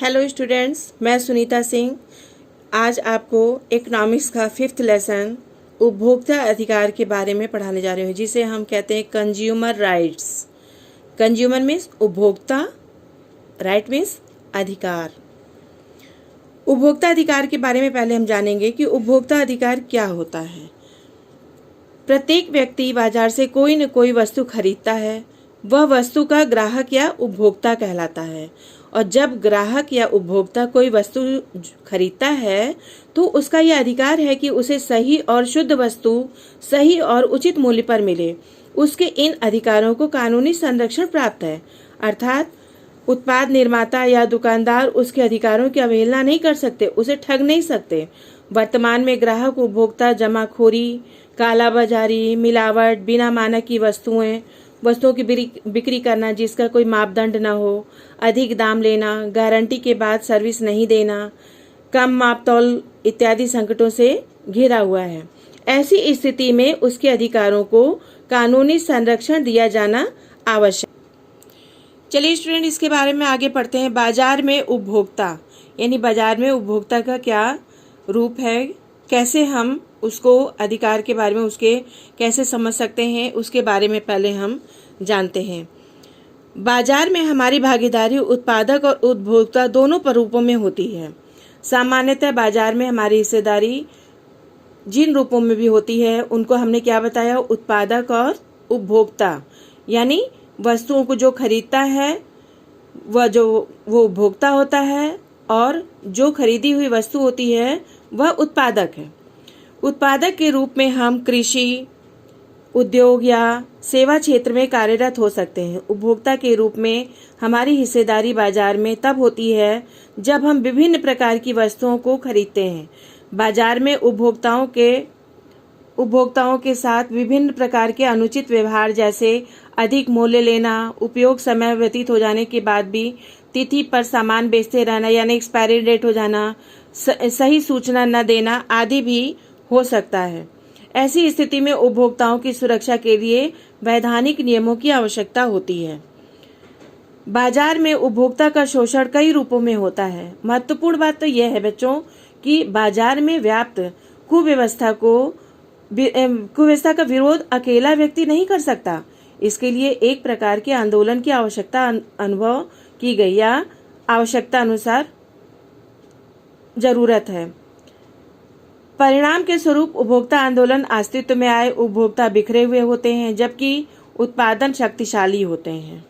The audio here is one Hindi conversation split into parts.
हेलो स्टूडेंट्स, मैं सुनीता सिंह आज आपको इकोनॉमिक्स का 5th लेसन उपभोक्ता अधिकार के बारे में पढ़ाने जा रहे हैं, जिसे हम कहते हैं कंज्यूमर राइट्स। कंज्यूमर मीन्स उपभोक्ता, राइट मीन्स अधिकार। उपभोक्ता अधिकार के बारे में पहले हम जानेंगे कि उपभोक्ता अधिकार क्या होता है। प्रत्येक व्यक्ति बाजार से कोई न कोई वस्तु खरीदता है, वह वस्तु का ग्राहक या उपभोक्ता कहलाता है। और जब ग्राहक या उपभोक्ता कोई वस्तु खरीदता है तो उसका यह अधिकार है कि उसे सही और शुद्ध वस्तु सही और उचित मूल्य पर मिले। उसके इन अधिकारों को कानूनी संरक्षण प्राप्त है, अर्थात उत्पाद निर्माता या दुकानदार उसके अधिकारों की अवहेलना नहीं कर सकते, उसे ठग नहीं सकते। वर्तमान में ग्राहक उपभोक्ता जमाखोरी, कालाबाजारी, मिलावट, बिना मानक की वस्तुओं की बिक्री करना जिसका कोई मापदंड न हो, अधिक दाम लेना, गारंटी के बाद सर्विस नहीं देना, कम मापतौल इत्यादि संकटों से घिरा हुआ है। ऐसी स्थिति में उसके अधिकारों को कानूनी संरक्षण दिया जाना आवश्यक। चलिए स्टूडेंट, इसके बारे में आगे पढ़ते हैं। बाजार में उपभोक्ता यानी बाजार में उपभोक्ता का क्या रूप है, कैसे हम उसको अधिकार के बारे में उसके कैसे समझ सकते हैं, उसके बारे में पहले हम जानते हैं। बाजार में हमारी भागीदारी उत्पादक और उपभोक्ता दोनों रूपों में होती है। सामान्यतः बाजार में हमारी हिस्सेदारी जिन रूपों में भी होती है उनको हमने क्या बताया, उत्पादक और उपभोक्ता। यानी वस्तुओं को जो खरीदता है वो उपभोक्ता होता है और जो खरीदी हुई वस्तु होती है वह उत्पादक है। उत्पादक के रूप में हम कृषि, उद्योग या सेवा क्षेत्र में कार्यरत हो सकते हैं। उपभोक्ता के रूप में हमारी हिस्सेदारी बाजार में तब होती है जब हम विभिन्न प्रकार की वस्तुओं को खरीदते हैं। बाजार में उपभोक्ताओं के साथ विभिन्न प्रकार के अनुचित व्यवहार जैसे अधिक मूल्य लेना, उपयोग समय व्यतीत हो जाने के बाद भी तिथि पर सामान बेचते रहना यानी एक्सपायरी डेट हो जाना, सही सूचना न देना आदि भी हो सकता है। ऐसी स्थिति में उपभोक्ताओं की सुरक्षा के लिए वैधानिक नियमों की आवश्यकता होती है। बाजार में उपभोक्ता का शोषण कई रूपों में होता है। महत्वपूर्ण बात तो यह है बच्चों कि बाजार में व्याप्त कुव्यवस्था का विरोध अकेला व्यक्ति नहीं कर सकता। इसके लिए एक प्रकार के आंदोलन की आवश्यकता अनुभव की गई या आवश्यकता अनुसार जरूरत है। परिणाम के स्वरूप उपभोक्ता आंदोलन अस्तित्व में आए। उपभोक्ता बिखरे हुए होते हैं जबकि उत्पादन शक्तिशाली होते हैं।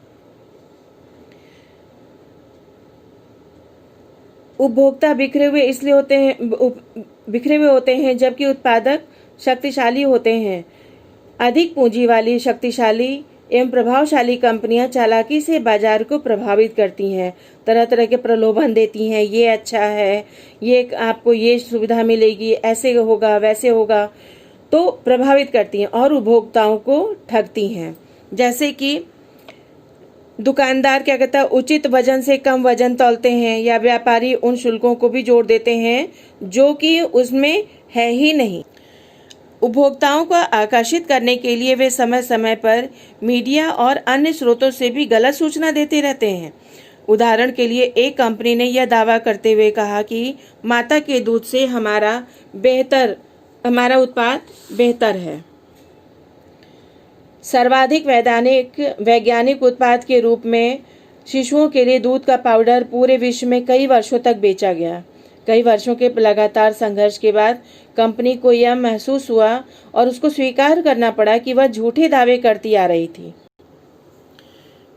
उपभोक्ता बिखरे हुए होते हैं जबकि उत्पादक शक्तिशाली होते हैं। अधिक पूंजी वाली शक्तिशाली एवं प्रभावशाली कंपनियां चालाकी से बाजार को प्रभावित करती हैं, तरह तरह के प्रलोभन देती हैं, ये अच्छा है, ये आपको ये सुविधा मिलेगी, ऐसे होगा वैसे होगा, तो प्रभावित करती हैं और उपभोक्ताओं को ठगती हैं। जैसे कि दुकानदार क्या कहता है, उचित वजन से कम वजन तौलते हैं या व्यापारी उन शुल्कों को भी जोड़ देते हैं जो कि उसमें है ही नहीं। उपभोक्ताओं को आकर्षित करने के लिए वे समय समय पर मीडिया और अन्य स्रोतों से भी गलत सूचना देते रहते हैं। उदाहरण के लिए एक कंपनी ने यह दावा करते हुए कहा कि माता के दूध से हमारा उत्पाद बेहतर है। सर्वाधिक वैज्ञानिक उत्पाद के रूप में शिशुओं के लिए दूध का पाउडर पूरे विश्व में कई वर्षों तक बेचा गया। कई वर्षों के लगातार संघर्ष के बाद कंपनी को यह महसूस हुआ और उसको स्वीकार करना पड़ा कि वह झूठे दावे करती आ रही थी।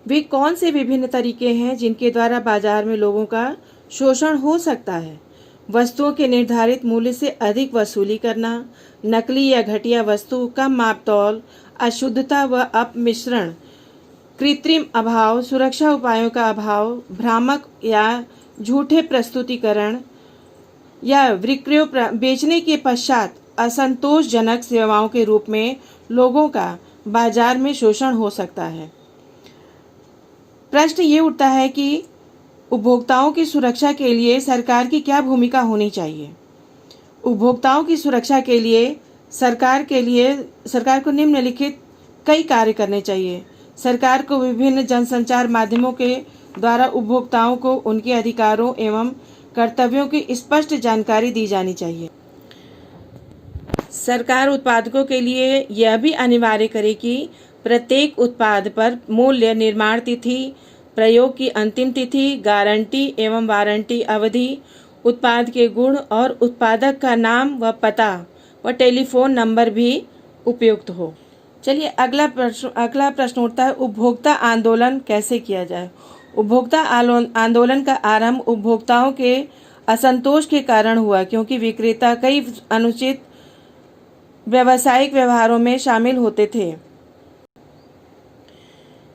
वे कौन से विभिन्न तरीके हैं जिनके द्वारा बाजार में लोगों का शोषण हो सकता है? वस्तुओं के निर्धारित मूल्य से अधिक वसूली करना, नकली या घटिया वस्तु, कम मापतौल, अशुद्धता व अपमिश्रण, कृत्रिम अभाव, सुरक्षा उपायों का अभाव, भ्रामक या झूठे प्रस्तुतिकरण या विक्रय बेचने के पश्चात असंतोषजनक सेवाओं के रूप में लोगों का बाजार में शोषण हो सकता है। प्रश्न ये उठता है कि उपभोक्ताओं की सुरक्षा के लिए सरकार की क्या भूमिका होनी चाहिए? उपभोक्ताओं की सुरक्षा के लिए सरकार को निम्नलिखित कई कार्य करने चाहिए। सरकार को विभिन्न जनसंचार माध्यमों के द्वारा उपभोक्ताओं को उनके अधिकारों एवं कर्तव्यों की स्पष्ट जानकारी दी जानी चाहिए। सरकार उत्पादकों के लिए यह भी अनिवार्य करे कि प्रत्येक उत्पाद पर मूल्य, निर्माण तिथि, प्रयोग की अंतिम तिथि, गारंटी एवं वारंटी अवधि, उत्पाद के गुण और उत्पादक का नाम व पता व टेलीफोन नंबर भी उपयुक्त हो। चलिए अगला प्रश्न उठता है, उपभोक्ता आंदोलन कैसे किया जाए। उपभोक्ता आंदोलन का आरंभ उपभोक्ताओं के असंतोष के कारण हुआ, क्योंकि विक्रेता कई अनुचित व्यावसायिक व्यवहारों में शामिल होते थे।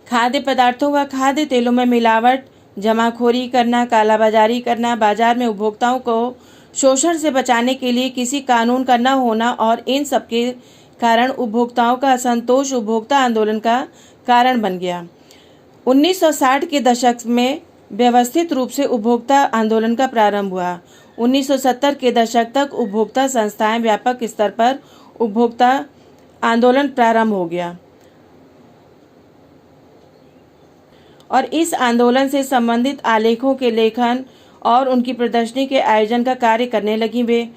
खाद्य पदार्थों व खाद्य तेलों में मिलावट, जमाखोरी करना, कालाबाजारी करना, बाजार में उपभोक्ताओं को शोषण से बचाने के लिए किसी कानून का न होना और इन सब के कारण उपभोक्ताओं का असंतोष उपभोक्ता आंदोलन का कारण बन गया। 1960 के दशक में व्यवस्थित रूप से उपभोक्ता आंदोलन का प्रारंभ हुआ। 1970 के दशक तक उपभोक्ता संस्थाएं व्यापक स्तर पर उपभोक्ता आंदोलन प्रारंभ हो गया और इस आंदोलन से संबंधित आलेखों के लेखन और उनकी प्रदर्शनी के आयोजन का कार्य करने लगी वे,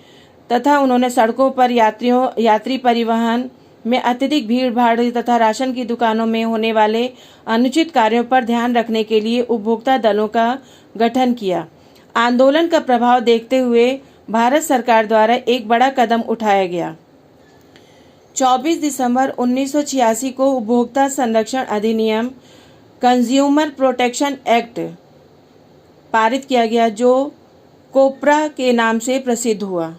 तथा उन्होंने सड़कों पर यात्री परिवहन में अत्यधिक भीड़ भाड़ तथा राशन की दुकानों में होने वाले अनुचित कार्यों पर ध्यान रखने के लिए उपभोक्ता दलों का गठन किया। आंदोलन का प्रभाव देखते हुए भारत सरकार द्वारा एक बड़ा कदम उठाया गया। 24 दिसंबर 1986 को उपभोक्ता संरक्षण अधिनियम कंज्यूमर प्रोटेक्शन एक्ट पारित किया गया, जो कोपरा के नाम से प्रसिद्ध हुआ।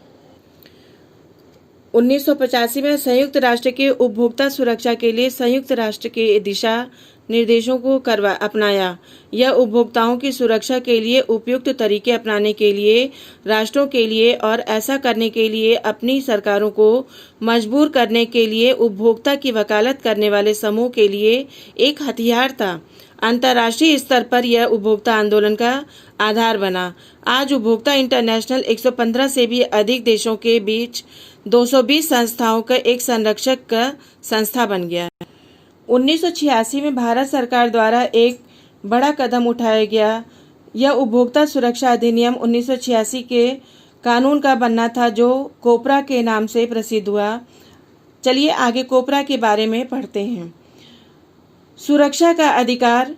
1985 में संयुक्त राष्ट्र के उपभोक्ता सुरक्षा के लिए संयुक्त राष्ट्र के दिशा निर्देशों को अपनाया। यह उपभोक्ताओं की सुरक्षा के लिए उपयुक्त तरीके अपनाने के लिए राष्ट्रों के लिए और ऐसा करने के लिए अपनी सरकारों को मजबूर करने के लिए उपभोक्ता की वकालत करने वाले समूह के लिए एक हथियार था। अंतर्राष्ट्रीय स्तर पर यह उपभोक्ता आंदोलन का आधार बना। आज उपभोक्ता इंटरनेशनल 115 से भी अधिक देशों के बीच 220 संस्थाओं का एक संरक्षक का संस्था बन गया है। 1986 में भारत सरकार द्वारा एक बड़ा कदम उठाया गया। यह उपभोक्ता सुरक्षा अधिनियम 1986 के कानून का बनना था, जो कोपरा के नाम से प्रसिद्ध हुआ। चलिए आगे कोपरा के बारे में पढ़ते हैं। सुरक्षा का अधिकार,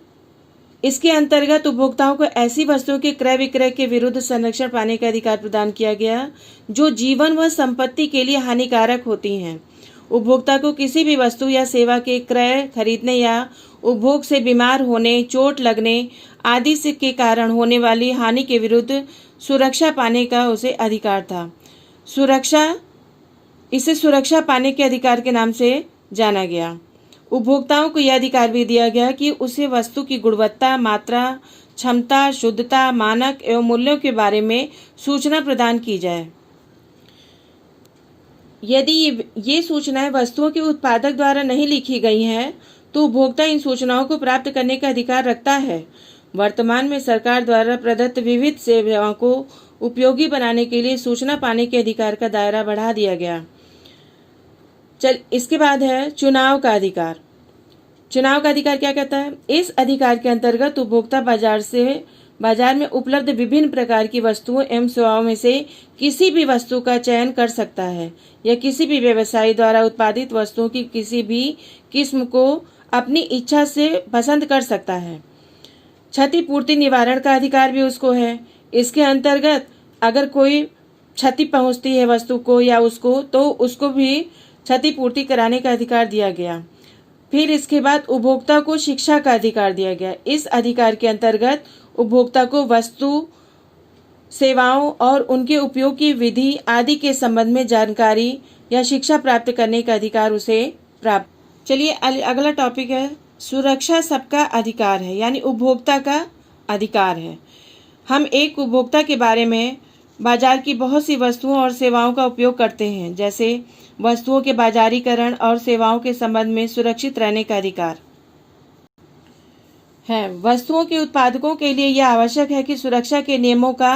इसके अंतर्गत उपभोक्ताओं को ऐसी वस्तुओं के क्रय विक्रय के विरुद्ध संरक्षण पाने का अधिकार प्रदान किया गया जो जीवन व संपत्ति के लिए हानिकारक होती हैं। उपभोक्ता को किसी भी वस्तु या सेवा के क्रय, खरीदने या उपभोग से बीमार होने, चोट लगने आदि से के कारण होने वाली हानि के विरुद्ध सुरक्षा पाने का उसे अधिकार था। इसे सुरक्षा पाने के अधिकार के नाम से जाना गया। उपभोक्ताओं को यह अधिकार भी दिया गया कि उसे वस्तु की गुणवत्ता, मात्रा, क्षमता, शुद्धता, मानक एवं मूल्यों के बारे में सूचना प्रदान की जाए। यदि ये सूचनाएं वस्तुओं के उत्पादक द्वारा नहीं लिखी गई हैं, तो उपभोक्ता इन सूचनाओं को प्राप्त करने का अधिकार रखता है। वर्तमान में सरकार द्वारा प्रदत्त विविध सेवाओं को उपयोगी बनाने के लिए सूचना पाने के अधिकार का दायरा बढ़ा दिया गया। इसके बाद है चुनाव का अधिकार। चुनाव का अधिकार क्या कहता है? इस अधिकार के अंतर्गत उपभोक्ता बाजार में उपलब्ध विभिन्न प्रकार की वस्तुओं एवं सेवाओं में से किसी भी वस्तु का चयन कर सकता है या किसी भी व्यवसायी द्वारा उत्पादित वस्तुओं की किसी भी किस्म को अपनी इच्छा से पसंद कर सकता है। क्षतिपूर्ति निवारण का अधिकार भी उसको है। इसके अंतर्गत अगर कोई क्षति पहुंचती है वस्तु को या उसको, तो उसको भी क्षतिपूर्ति कराने का अधिकार दिया गया। फिर इसके बाद उपभोक्ता को शिक्षा का अधिकार दिया गया। इस अधिकार के अंतर्गत उपभोक्ता को वस्तु, सेवाओं और उनके उपयोग की विधि आदि के संबंध में जानकारी या शिक्षा प्राप्त करने का अधिकार उसे प्राप्त। चलिए अगला टॉपिक है सुरक्षा सबका अधिकार है, यानी उपभोक्ता का अधिकार है। हम एक उपभोक्ता के बारे में बाजार की बहुत सी वस्तुओं और सेवाओं का उपयोग करते हैं, जैसे वस्तुओं के बाजारीकरण और सेवाओं के संबंध में सुरक्षित रहने का अधिकार है। वस्तुओं के उत्पादकों के लिए यह आवश्यक है कि सुरक्षा के नियमों का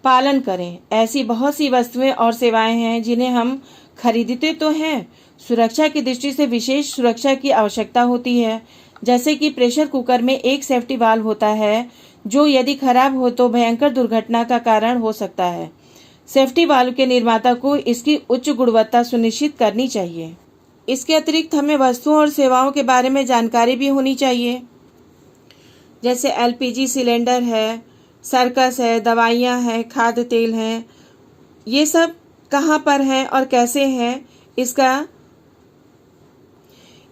पालन करें। ऐसी बहुत सी वस्तुएं और सेवाएं हैं जिन्हें हम खरीदते तो हैं, सुरक्षा की दृष्टि से विशेष सुरक्षा की आवश्यकता होती है। जैसे कि प्रेशर कुकर में एक सेफ्टी वाल्व होता है जो यदि खराब हो तो भयंकर दुर्घटना का कारण हो सकता है। सेफ्टी वाल्व के निर्माता को इसकी उच्च गुणवत्ता सुनिश्चित करनी चाहिए। इसके अतिरिक्त हमें वस्तुओं और सेवाओं के बारे में जानकारी भी होनी चाहिए, जैसे एलपीजी सिलेंडर है, सर्कस है, दवाइयाँ हैं, खाद्य तेल हैं, ये सब कहाँ पर हैं और कैसे हैं,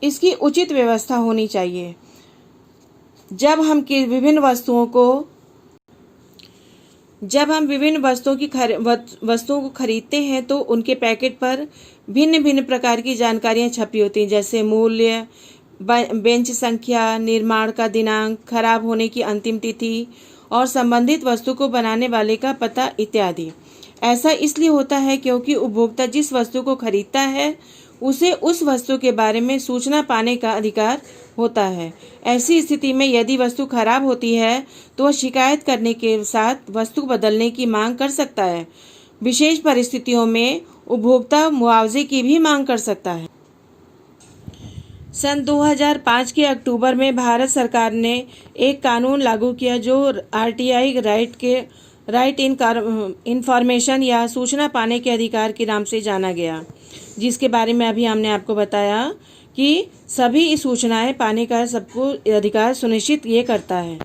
इसकी उचित व्यवस्था होनी चाहिए। जब हम विभिन्न वस्तुओं को खरीदते हैं तो उनके पैकेट पर भिन्न भिन्न प्रकार की जानकारियां छपी होती हैं, जैसे मूल्य, बेंच संख्या, निर्माण का दिनांक, खराब होने की अंतिम तिथि और संबंधित वस्तु को बनाने वाले का पता इत्यादि। ऐसा इसलिए होता है क्योंकि उपभोक्ता जिस वस्तु को खरीदता है उसे उस वस्तु के बारे में सूचना पाने का अधिकार होता है। ऐसी स्थिति में यदि वस्तु खराब होती है तो वह शिकायत करने के साथ वस्तु बदलने की मांग कर सकता है। विशेष परिस्थितियों में उपभोक्ता मुआवजे की भी मांग कर सकता है। सन 2005 के अक्टूबर में भारत सरकार ने एक कानून लागू किया जो आरटीआई राइट इन्फॉर्मेशन या सूचना पाने के अधिकार के नाम से जाना गया, जिसके बारे में अभी हमने आपको बताया कि सभी सूचनाएं पाने का सबको अधिकार सुनिश्चित ये करता है।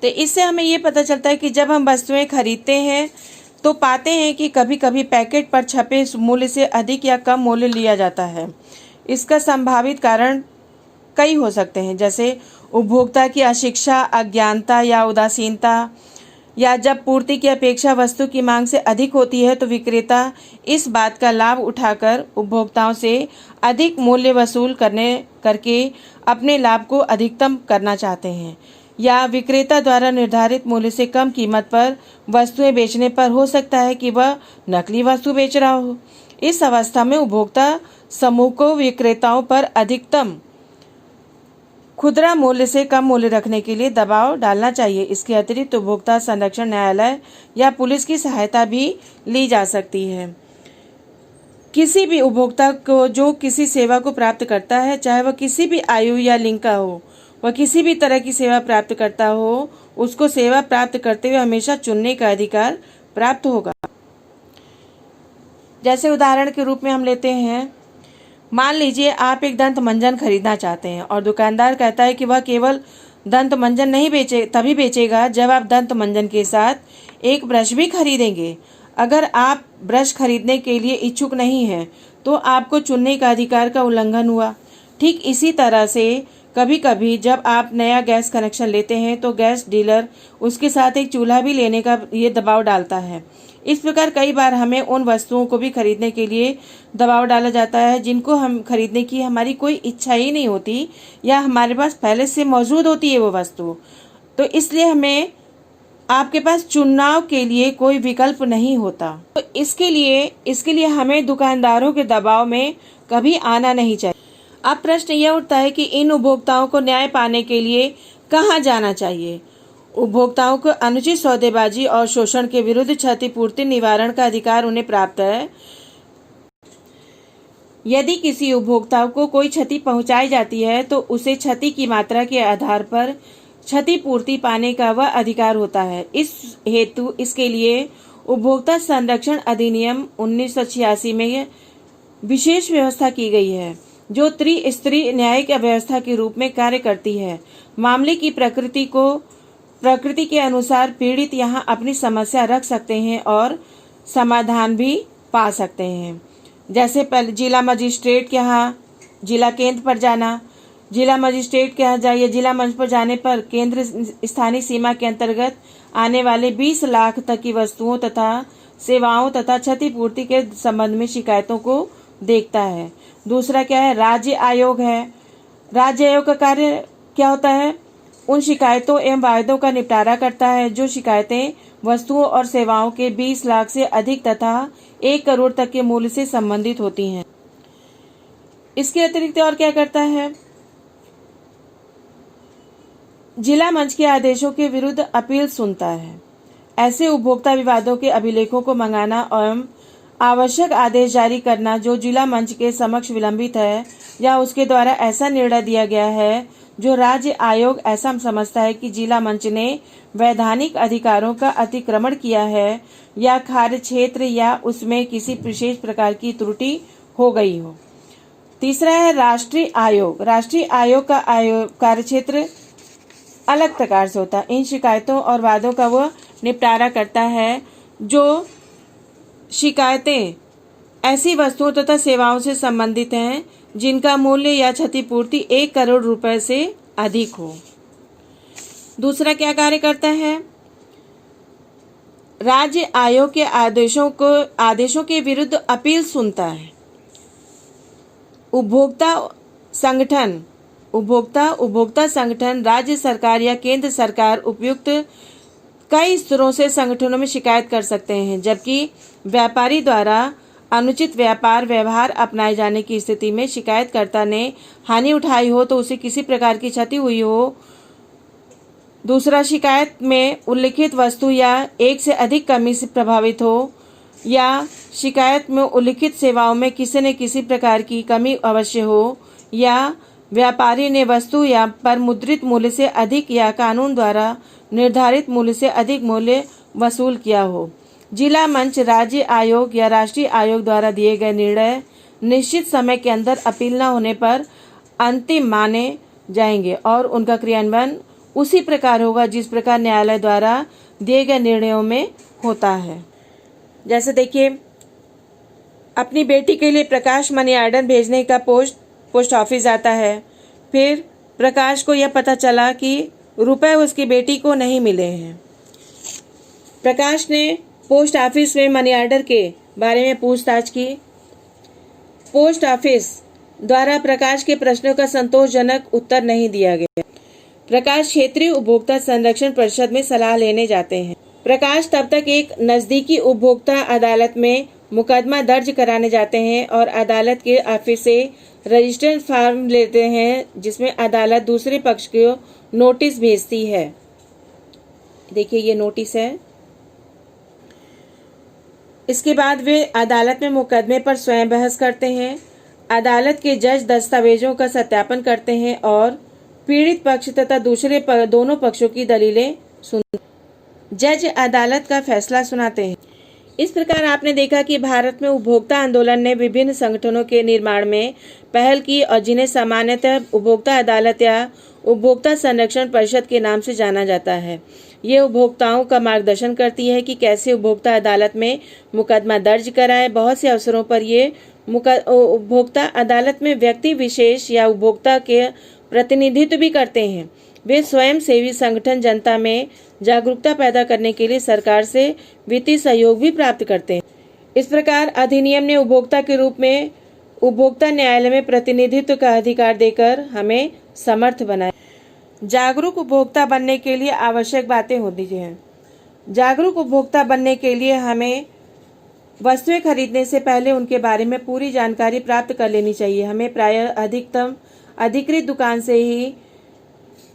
तो इससे हमें ये पता चलता है कि जब हम वस्तुएं खरीदते हैं तो पाते हैं कि कभी कभी पैकेट पर छपे मूल्य से अधिक या कम मूल्य लिया जाता है। इसका संभावित कारण कई हो सकते हैं, जैसे उपभोक्ता की अशिक्षा, अज्ञानता या उदासीनता, या जब पूर्ति की अपेक्षा वस्तु की मांग से अधिक होती है तो विक्रेता इस बात का लाभ उठाकर उपभोक्ताओं से अधिक मूल्य वसूल करके अपने लाभ को अधिकतम करना चाहते हैं, या विक्रेता द्वारा निर्धारित मूल्य से कम कीमत पर वस्तुएं बेचने पर हो सकता है कि वह नकली वस्तु बेच रहा हो। इस अवस्था में उपभोक्ता समूह को विक्रेताओं पर अधिकतम खुदरा मूल्य से कम मूल्य रखने के लिए दबाव डालना चाहिए। इसके अतिरिक्त उपभोक्ता संरक्षण न्यायालय या पुलिस की सहायता भी ली जा सकती है। किसी भी उपभोक्ता को जो किसी सेवा को प्राप्त करता है, चाहे वह किसी भी आयु या लिंग का हो, वह किसी भी तरह की सेवा प्राप्त करता हो, उसको सेवा प्राप्त करते हुए हमेशा चुनने का अधिकार प्राप्त होगा। जैसे उदाहरण के रूप में हम लेते हैं, मान लीजिए आप एक दंत मंजन खरीदना चाहते हैं और दुकानदार कहता है कि वह केवल दंत मंजन तभी बेचेगा जब आप दंत मंजन के साथ एक ब्रश भी खरीदेंगे। अगर आप ब्रश खरीदने के लिए इच्छुक नहीं हैं तो आपको चुनने का अधिकार का उल्लंघन हुआ। ठीक इसी तरह से कभी कभी जब आप नया गैस कनेक्शन लेते हैं तो गैस डीलर उसके साथ एक चूल्हा भी लेने का ये दबाव डालता है। इस प्रकार कई बार हमें उन वस्तुओं को भी खरीदने के लिए दबाव डाला जाता है जिनको हम खरीदने की हमारी कोई इच्छा ही नहीं होती या हमारे पास पहले से मौजूद होती है वो वस्तु। तो इसलिए हमें आपके पास चुनाव के लिए कोई विकल्प नहीं होता। तो इसके लिए हमें दुकानदारों के दबाव में कभी आना नहीं चाहिए। अब प्रश्न यह उठता है कि इन उपभोक्ताओं को न्याय पाने के लिए कहाँ जाना चाहिए। उपभोक्ताओं को अनुचित सौदेबाजी और शोषण के विरुद्ध क्षतिपूर्ति निवारण का अधिकार उन्हें प्राप्त है। यदि किसी उपभोक्ता को कोई क्षति पहुंचाई जाती है तो उसे क्षति की मात्रा के आधार पर क्षतिपूर्ति पाने का वह अधिकार होता है। इस हेतु इसके लिए उपभोक्ता संरक्षण अधिनियम 1986 में विशेष व्यवस्था की गई है जो त्रिस्तरीय न्यायिक व्यवस्था के रूप में कार्य करती है। मामले की प्रकृति के अनुसार पीड़ित यहाँ अपनी समस्या रख सकते हैं और समाधान भी पा सकते हैं। जैसे पहले जिला मजिस्ट्रेट के यहाँ जिला केंद्र पर जाना, जिला मजिस्ट्रेट के यहाँ जाइए, जिला मंच पर जाने पर केंद्र स्थानीय सीमा के अंतर्गत आने वाले 20 लाख तक की वस्तुओं तथा सेवाओं तथा क्षतिपूर्ति के संबंध में शिकायतों को देखता है। दूसरा क्या है, राज्य आयोग है। राज्य आयोग का कार्य क्या होता है, उन शिकायतों एवं वायदों का निपटारा करता है जो शिकायतें वस्तुओं और सेवाओं के 20 लाख से अधिक तथा 1 करोड़ तक के मूल्य से संबंधित होती हैं। इसके अतिरिक्त और क्या करता है, जिला मंच के आदेशों के विरुद्ध अपील सुनता है। ऐसे उपभोक्ता विवादों के अभिलेखों को मंगाना एवं आवश्यक आदेश जारी करना जो जिला मंच के समक्ष विलंबित है या उसके द्वारा ऐसा निर्णय दिया गया है जो राज्य आयोग ऐसा समझता है कि जिला मंच ने वैधानिक अधिकारों का अतिक्रमण किया है या कार्य क्षेत्र या उसमें किसी विशेष प्रकार की त्रुटि हो गई हो। तीसरा है राष्ट्रीय आयोग। राष्ट्रीय आयोग का कार्यक्षेत्र अलग प्रकार से होता है। इन शिकायतों और वादों का वह निपटारा करता है जो शिकायतें ऐसी वस्तुओं तथा सेवाओं से संबंधित हैं जिनका मूल्य या क्षतिपूर्ति 1 करोड़ रुपए से अधिक हो। दूसरा क्या कार्य करता है? राज्य आयोग के आदेशों के विरुद्ध अपील सुनता है। उपभोक्ता संगठन राज्य सरकार या केंद्र सरकार उपयुक्त कई स्तरों से संगठनों में शिकायत कर सकते हैं, जबकि व्यापारी द्वारा अनुचित व्यापार व्यवहार अपनाए जाने की स्थिति में शिकायतकर्ता ने हानि उठाई हो तो उसे किसी प्रकार की क्षति हुई हो। दूसरा, शिकायत में उल्लिखित वस्तु या एक से अधिक कमी से प्रभावित हो, या शिकायत में उल्लिखित सेवाओं में किसी न किसी प्रकार की कमी अवश्य हो, या व्यापारी ने वस्तु या पर मुद्रित मूल्य से अधिक या कानून द्वारा निर्धारित मूल्य से अधिक मूल्य वसूल किया हो। जिला मंच राज्य आयोग या राष्ट्रीय आयोग द्वारा दिए गए निर्णय निश्चित समय के अंदर अपील न होने पर अंतिम माने जाएंगे और उनका क्रियान्वयन उसी प्रकार होगा जिस प्रकार न्यायालय द्वारा दिए गए निर्णयों में होता है। जैसे देखिए, अपनी बेटी के लिए प्रकाश मनी ऑर्डर भेजने का पोस्ट ऑफिस आता है। फिर प्रकाश को यह पता चला कि रुपए उसकी बेटी को नहीं मिले हैं। प्रकाश ने पोस्ट ऑफिस में मनी ऑर्डर के बारे में पूछताछ की। पोस्ट ऑफिस द्वारा प्रकाश के प्रश्नों का संतोषजनक उत्तर नहीं दिया गया। प्रकाश क्षेत्रीय उपभोक्ता संरक्षण परिषद में सलाह लेने जाते हैं। प्रकाश तब तक एक नजदीकी उपभोक्ता अदालत में मुकदमा दर्ज कराने जाते हैं और अदालत के ऑफिस से रजिस्टर्ड फॉर्म लेते हैं जिसमें अदालत दूसरे पक्ष को नोटिस भेजती है। देखिए, ये नोटिस है। इसके बाद वे अदालत में मुकदमे पर स्वयं बहस करते हैं। अदालत के जज दस्तावेजों का सत्यापन करते हैं और पीड़ित पक्ष तथा दोनों पक्षों की दलीलें सुनते हैं। जज अदालत का फैसला सुनाते हैं। इस प्रकार आपने देखा कि भारत में उपभोक्ता आंदोलन ने विभिन्न संगठनों के निर्माण में पहल की और जिन्हें सामान्यतः उपभोक्ता अदालत या उपभोक्ता संरक्षण परिषद के नाम से जाना जाता है। ये उपभोक्ताओं का मार्गदर्शन करती है कि कैसे उपभोक्ता अदालत में मुकदमा दर्ज कराएं। बहुत से अवसरों पर ये उपभोक्ता अदालत में व्यक्ति विशेष या उपभोक्ता के प्रतिनिधित्व भी करते हैं। वे स्वयं सेवी संगठन जनता में जागरूकता पैदा करने के लिए सरकार से वित्तीय सहयोग भी प्राप्त करते हैं। इस प्रकार अधिनियम ने उपभोक्ता के रूप में उपभोक्ता न्यायालय में प्रतिनिधित्व का अधिकार देकर हमें समर्थ बनाया। जागरूक उपभोक्ता बनने के लिए आवश्यक बातें होती हैं। जागरूक उपभोक्ता बनने के लिए हमें वस्तुएं खरीदने से पहले उनके बारे में पूरी जानकारी प्राप्त कर लेनी चाहिए। हमें प्रायः अधिकतम अधिकृत दुकान से ही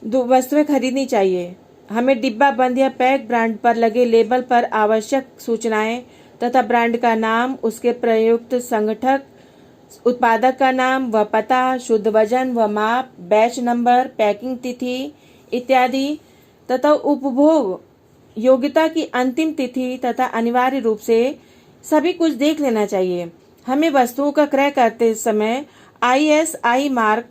वस्तुएं खरीदनी चाहिए। हमें डिब्बा बंद या पैक ब्रांड पर लगे लेबल पर आवश्यक सूचनाएं तथा ब्रांड का नाम, उसके प्रयुक्त संगठक, उत्पादक का नाम व पता, शुद्ध वजन व माप, बैच नंबर, पैकिंग तिथि इत्यादि तथा उपभोग योग्यता की अंतिम तिथि तथा अनिवार्य रूप से सभी कुछ देख लेना चाहिए। हमें वस्तुओं का क्रय करते समय ISI mark,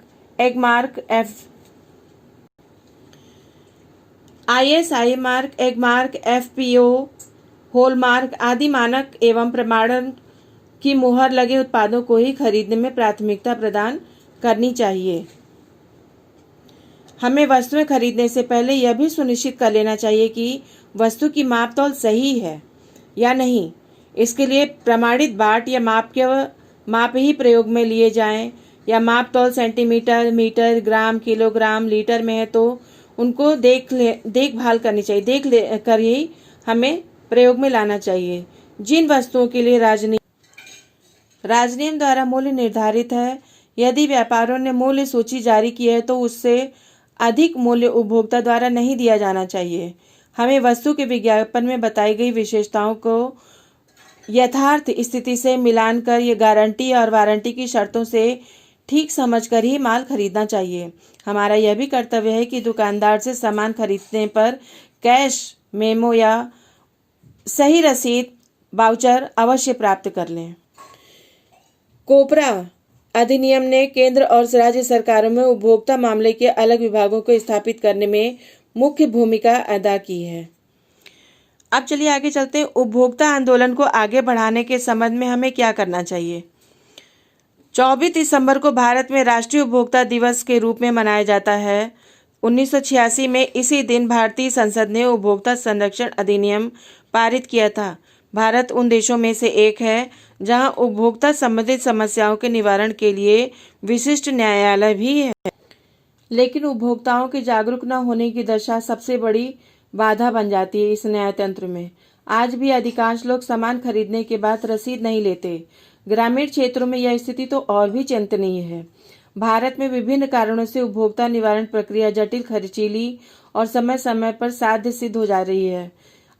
Agmark, FPO, hallmark आदि मानक एवं प्रमाणन की मुहर लगे उत्पादों को ही खरीदने में प्राथमिकता प्रदान करनी चाहिए। हमें वस्तुएं खरीदने से पहले यह भी सुनिश्चित कर लेना चाहिए कि वस्तु की माप तौल सही है या नहीं। इसके लिए प्रमाणित बाट या माप ही प्रयोग में लिए जाएं, या माप तौल सेंटीमीटर, मीटर, ग्राम, किलोग्राम, लीटर में है तो उनको देखभाल करनी चाहिए। देख कर ही हमें प्रयोग में लाना चाहिए। जिन वस्तुओं के लिए राजनियम द्वारा मूल्य निर्धारित है, यदि व्यापारियों ने मूल्य सूची जारी की है तो उससे अधिक मूल्य उपभोक्ता द्वारा नहीं दिया जाना चाहिए। हमें वस्तु के विज्ञापन में बताई गई विशेषताओं को यथार्थ स्थिति से मिलान कर ये गारंटी और वारंटी की शर्तों से ठीक समझकर ही माल खरीदना चाहिए। हमारा यह भी कर्तव्य है कि दुकानदार से सामान खरीदने पर कैश मेमो या सही रसीद वाउचर अवश्य प्राप्त कर लें। कोपरा अधिनियम ने केंद्र और राज्य सरकारों में उपभोक्ता मामले के अलग विभागों को स्थापित करने में मुख्य भूमिका अदा की है। अब चलिए आगे चलते हैं। उपभोक्ता आंदोलन को आगे बढ़ाने के संबंध में हमें क्या करना चाहिए। 24 दिसंबर को भारत में राष्ट्रीय उपभोक्ता दिवस के रूप में मनाया जाता है। 1986 में इसी दिन भारतीय संसद ने उपभोक्ता संरक्षण अधिनियम पारित किया था। भारत उन देशों में से एक है जहां उपभोक्ता संबंधित समस्याओं के निवारण के लिए विशिष्ट न्यायालय भी है। लेकिन उपभोक्ताओं के जागरूक न होने की दशा सबसे बड़ी बाधा बन जाती है इस न्यायतंत्र में। आज भी अधिकांश लोग सामान खरीदने के बाद रसीद नहीं लेते। ग्रामीण क्षेत्रों में यह स्थिति तो और भी चिंतनीय है। भारत में विभिन्न कारणों से उपभोक्ता निवारण प्रक्रिया जटिल, खर्चीली और समय समय पर साध्य सिद्ध हो जा रही है।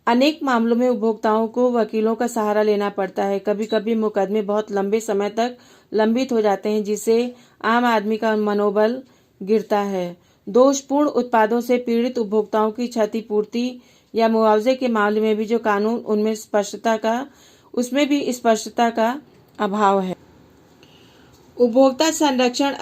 अनेक मामलों में उपभोक्ताओं को वकीलों का सहारा लेना पड़ता है। कभी कभी मुकदमे बहुत लंबे समय तक लंबित हो जाते हैं, जिससे आम आदमी का मनोबल गिरता है। दोषपूर्ण उत्पादों से पीड़ित उपभोक्ताओं की क्षतिपूर्ति या मुआवजे के मामले में भी जो कानून उसमें भी स्पष्टता का अभाव है। उपभोक्ता संरक्षण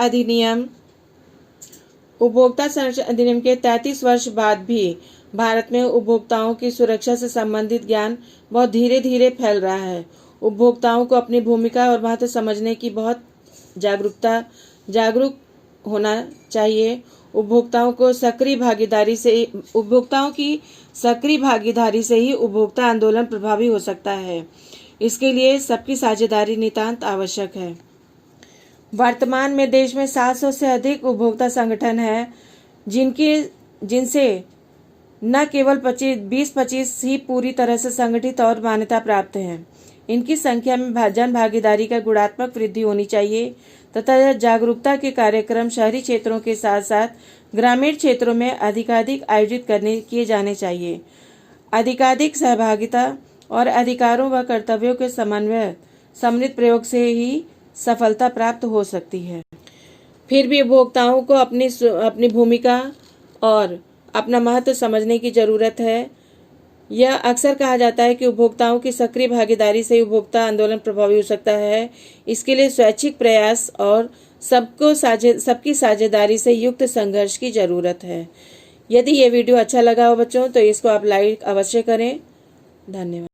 अधिनियम के 33 वर्ष बाद भी भारत में उपभोक्ताओं की सुरक्षा से संबंधित ज्ञान बहुत धीरे धीरे फैल रहा है। उपभोक्ताओं को अपनी भूमिका और महत्व समझने की बहुत जागरूक होना चाहिए। उपभोक्ताओं की सक्रिय भागीदारी से ही उपभोक्ता आंदोलन प्रभावी हो सकता है। इसके लिए सबकी साझेदारी नितांत आवश्यक है। वर्तमान में देश में 700 से अधिक उपभोक्ता संगठन हैं, जिनसे न केवल 20-25 ही पूरी तरह से संगठित और मान्यता प्राप्त हैं। इनकी संख्या में जन भागीदारी का गुणात्मक वृद्धि होनी चाहिए तथा जागरूकता के कार्यक्रम शहरी क्षेत्रों के साथ साथ ग्रामीण क्षेत्रों में अधिकाधिक आयोजित किए जाने चाहिए। अधिकाधिक सहभागिता और अधिकारों व कर्तव्यों के समन्वित प्रयोग से ही सफलता प्राप्त हो सकती है। फिर भी उपभोक्ताओं को अपनी भूमिका और अपना महत्व समझने की जरूरत है। यह अक्सर कहा जाता है कि उपभोक्ताओं की सक्रिय भागीदारी से उपभोक्ता आंदोलन प्रभावी हो सकता है। इसके लिए स्वैच्छिक प्रयास और सबकी साझेदारी से युक्त संघर्ष की जरूरत है। यदि ये वीडियो अच्छा लगा हो बच्चों, तो इसको आप लाइक अवश्य करें। धन्यवाद।